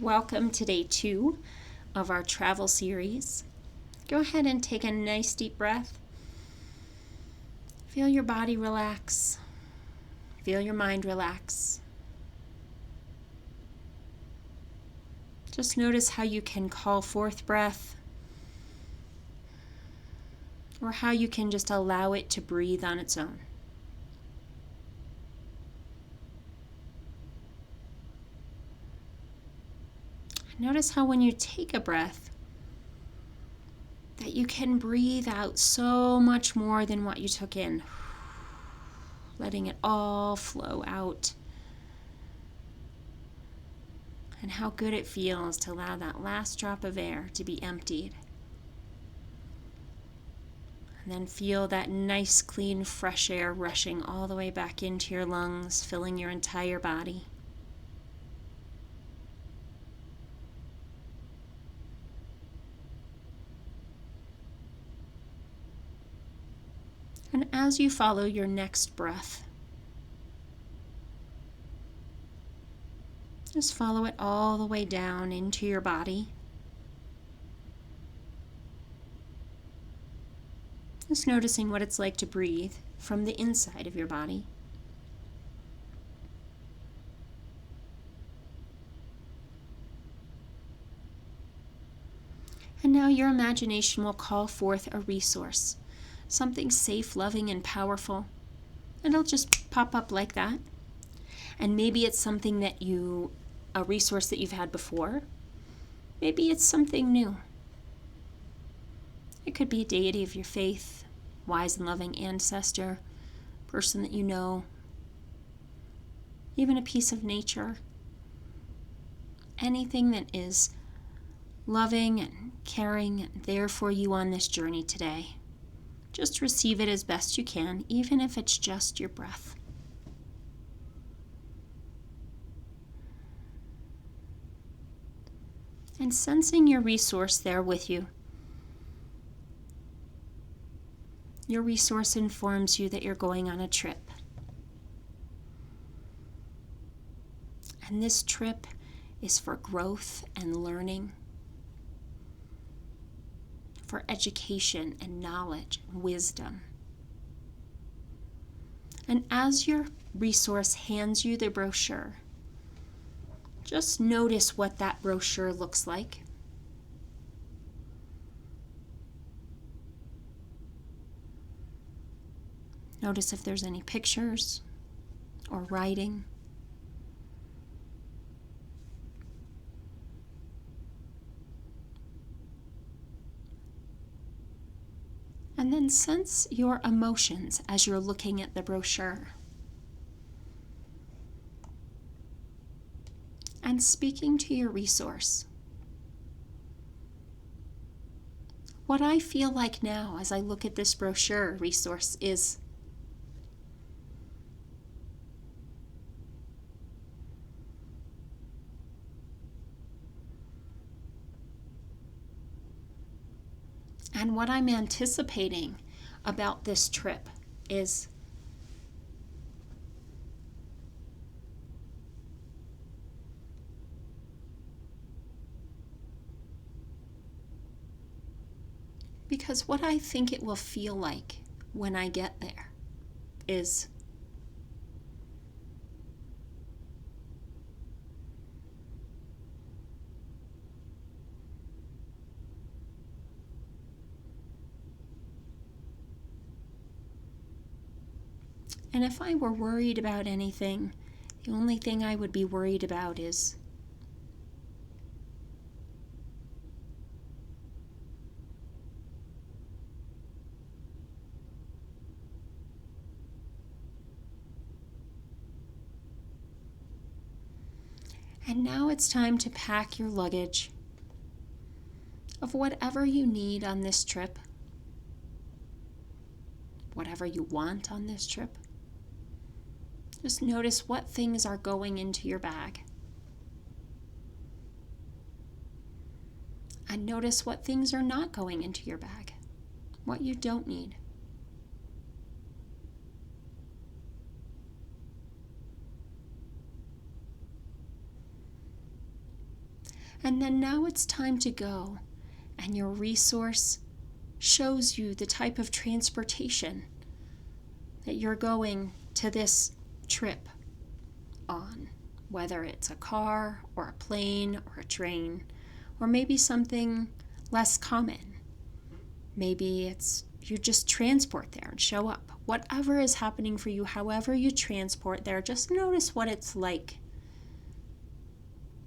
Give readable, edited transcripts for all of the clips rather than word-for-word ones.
Welcome to day 2 of our travel series. Go ahead and take a nice deep breath. Feel your body relax. Feel your mind relax. Just notice how you can call forth breath, or how you can just allow it to breathe on its own. Notice how when you take a breath, that you can breathe out so much more than what you took in, letting it all flow out. And how good it feels to allow that last drop of air to be emptied. And then feel that nice, clean, fresh air rushing all the way back into your lungs, filling your entire body. And as you follow your next breath, just follow it all the way down into your body. Just noticing what it's like to breathe from the inside of your body. And now your imagination will call forth a resource, something safe, loving, and powerful. And it'll just pop up like that. And maybe it's something a resource that you've had before. Maybe it's something new. It could be a deity of your faith, wise and loving ancestor, person that you know, even a piece of nature. Anything that is loving and caring and there for you on this journey today. Just receive it as best you can, even if it's just your breath. And sensing your resource there with you. Your resource informs you that you're going on a trip. And this trip is for growth and learning, for education and knowledge and wisdom. And as your resource hands you the brochure, just notice what that brochure looks like. Notice if there's any pictures or writing. And then sense your emotions as you're looking at the brochure. And speaking to your resource. What I feel like now as I look at this brochure resource is and what I'm anticipating about this trip is because what I think it will feel like when I get there is and if I were worried about anything, the only thing I would be worried about is and now it's time to pack your luggage of whatever you need on this trip, whatever you want on this trip. Just notice what things are going into your bag. And notice what things are not going into your bag, what you don't need. And then now it's time to go, and your resource shows you the type of transportation that you're going to this trip on, whether it's a car or a plane or a train, or maybe something less common. Maybe it's you just transport there and show up. Whatever is happening for you, however you transport there, just notice what it's like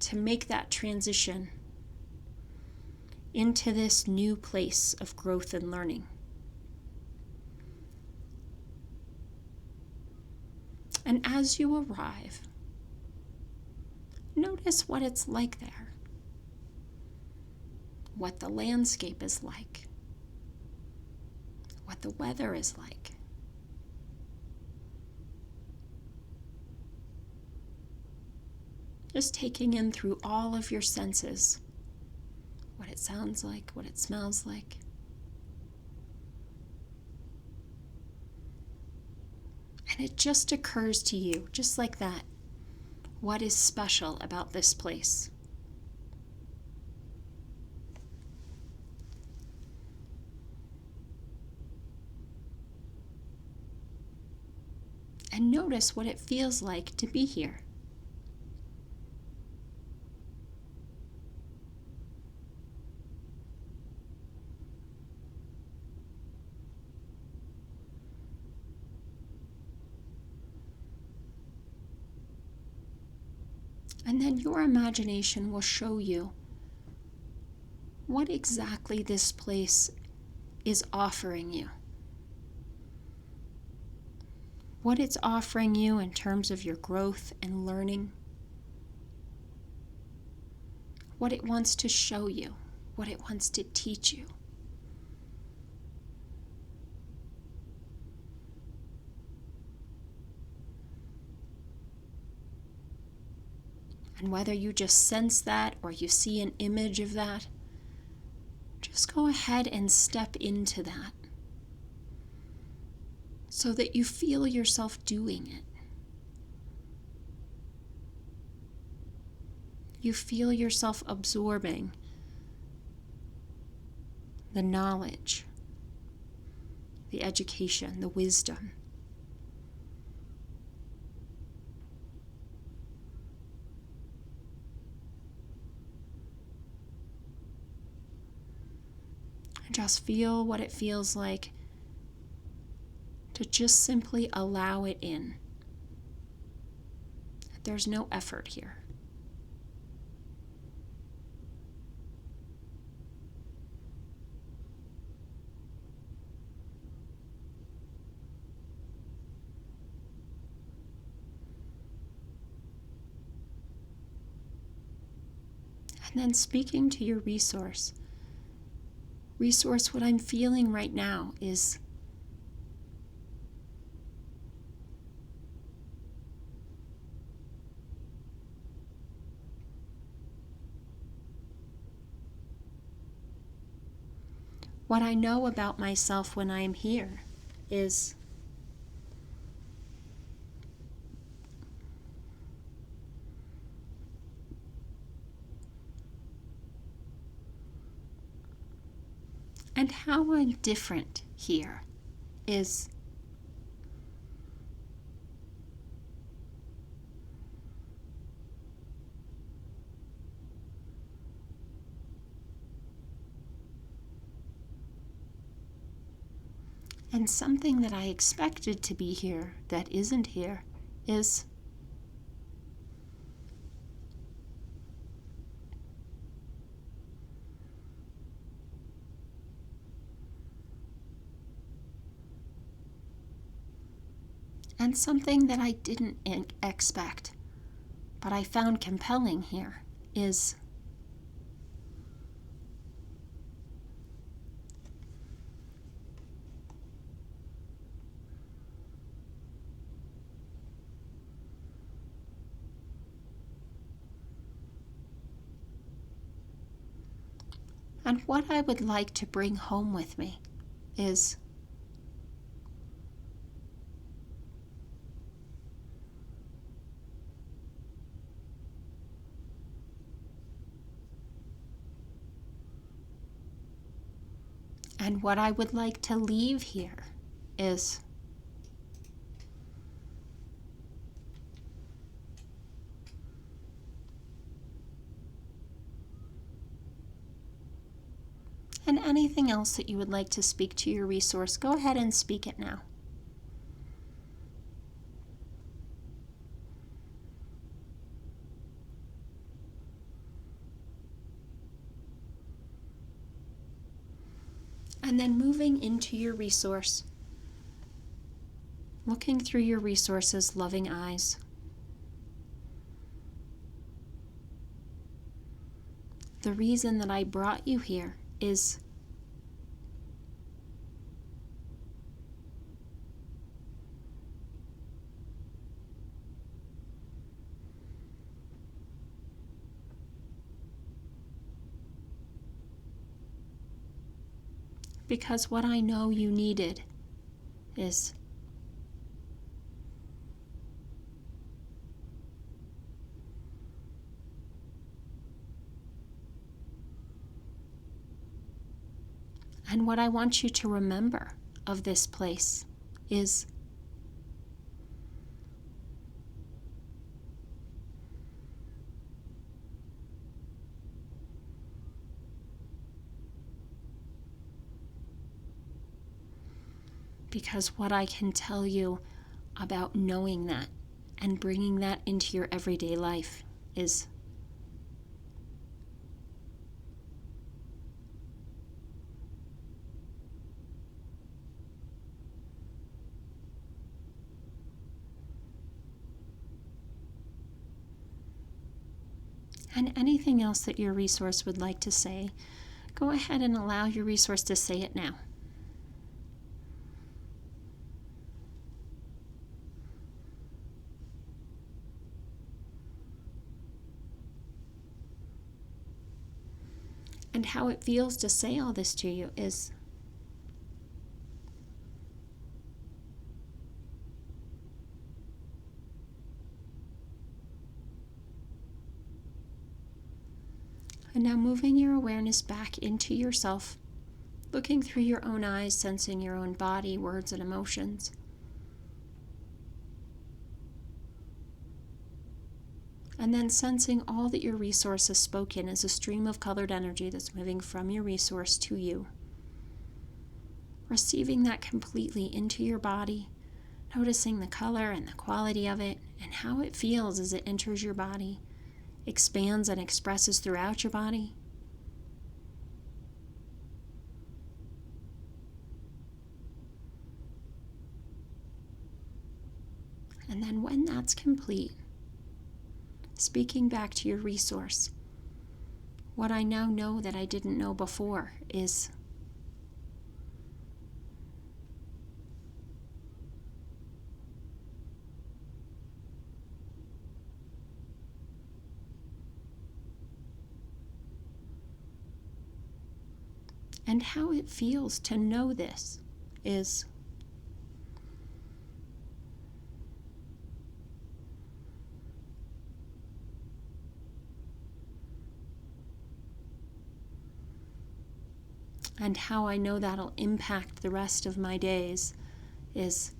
to make that transition into this new place of growth and learning. And as you arrive, notice what it's like there, what the landscape is like, what the weather is like. Just taking in through all of your senses, what it sounds like, what it smells like. And it just occurs to you, just like that, what is special about this place. And notice what it feels like to be here. And then your imagination will show you what exactly this place is offering you. What it's offering you in terms of your growth and learning. What it wants to show you. What it wants to teach you. And whether you just sense that or you see an image of that, just go ahead and step into that so that you feel yourself doing it. You feel yourself absorbing the knowledge, the education, the wisdom. Just feel what it feels like to just simply allow it in. There's no effort here. And then speaking to your resource, what I'm feeling right now is what I know about myself when I am here is and how I'm different here is and something that I expected to be here that isn't here is and something that I didn't expect, but I found compelling here is and what I would like to bring home with me is And what I would like to leave here is and anything else that you would like to speak to your resource, go ahead and speak it now. And then moving into your resource, looking through your resource's loving eyes. The reason that I brought you here is because what I know you needed is and what I want you to remember of this place is because what I can tell you about knowing that and bringing that into your everyday life is and anything else that your resource would like to say, go ahead and allow your resource to say it now. And how it feels to say all this to you is and now moving your awareness back into yourself, looking through your own eyes, sensing your own body, words, and emotions. And then sensing all that your resource has spoken as a stream of colored energy that's moving from your resource to you. Receiving that completely into your body, noticing the color and the quality of it, and how it feels as it enters your body, expands and expresses throughout your body. And then when that's complete, speaking back to your resource, what I now know that I didn't know before is and how it feels to know this is and how I know that'll impact the rest of my days is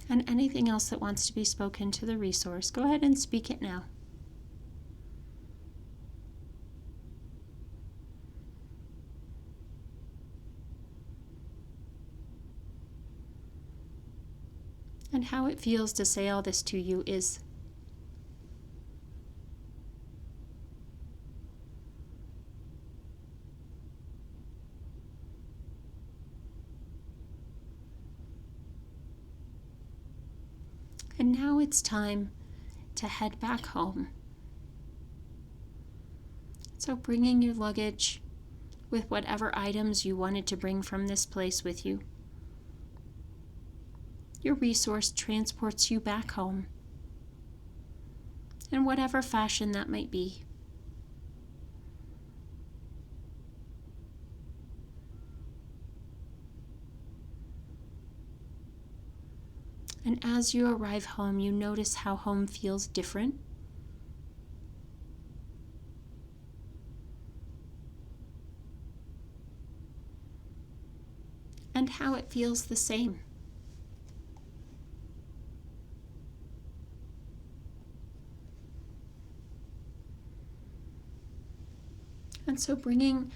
and anything else that wants to be spoken to the resource, go ahead and speak it now. And how it feels to say all this to you is and now it's time to head back home. So bringing your luggage with whatever items you wanted to bring from this place with you. Your resource transports you back home, in whatever fashion that might be. And as you arrive home, you notice how home feels different. And how it feels the same. And so bringing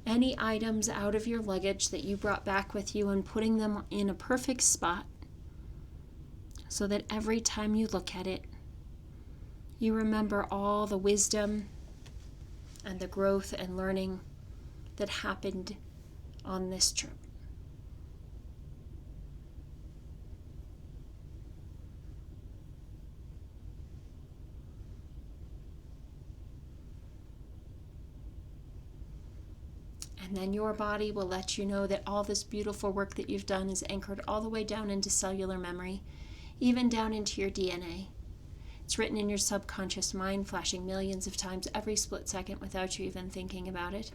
any items out of your luggage that you brought back with you and putting them in a perfect spot so that every time you look at it, you remember all the wisdom and the growth and learning that happened on this trip. And then your body will let you know that all this beautiful work that you've done is anchored all the way down into cellular memory, even down into your DNA. It's written in your subconscious mind, flashing millions of times every split second without you even thinking about it.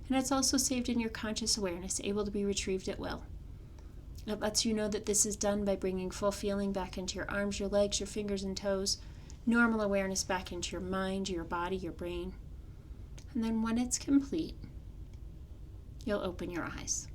And it's also saved in your conscious awareness, able to be retrieved at will. It lets you know that this is done by bringing full feeling back into your arms, your legs, your fingers and toes, normal awareness back into your mind, your body, your brain. And then when it's complete, you'll open your eyes.